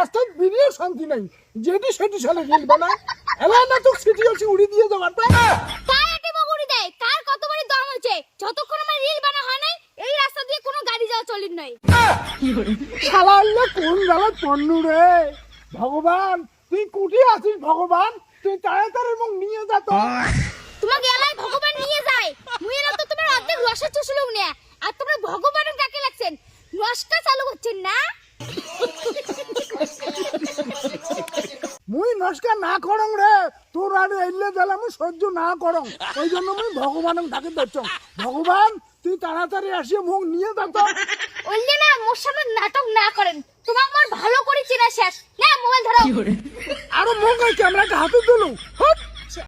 রাস্তায় বেরিয়েও শান্তি নাই, যেটি সেটি সালে রিল বানায়। এলা না তো সিটি আছে উড়ি দিয়ে যাবারটা। কার এটি বগুড়ি দেয়, কার কত বড় দম আছে, যতক্ষণ আমার রিল বানা হয় নাই এই রাস্তা দিয়ে কোনো গাড়ি যাওয়া চলিন নাই। শালা আল্লাহ কোন জ্বালা পন্নু রে ভগবান, তুই কুটি আছিস ভগবান, তুই তাড়াতাড়ি মুখ নিয়ে যা তো। তোমাকে এলাই ভগবান নিয়ে যায়, মুই এলা তো তোমার অর্ধেক রসা চুষলুম না, আর তোমরা ভগবানের ডাকে লাগছেন, নষ্টা চালু করছেন না। মুই নমস্কার না করং রে, তোর আর এলে জ্বালা আমি সহ্য না করং, ওই জন্য মুই ভগবানের ডাকে ধরছ। ভগবান তুই তাড়াতাড়ি আসিয়ে মুখ নিয়ে যা তো। ওইলে না মোর সামনে নাটক না করেন, তোমার আমার ভালো করে চেনা শেষ না। মোবাইল ধরো। আরো মুখ ক্যামেরাটা হাতে দিলু।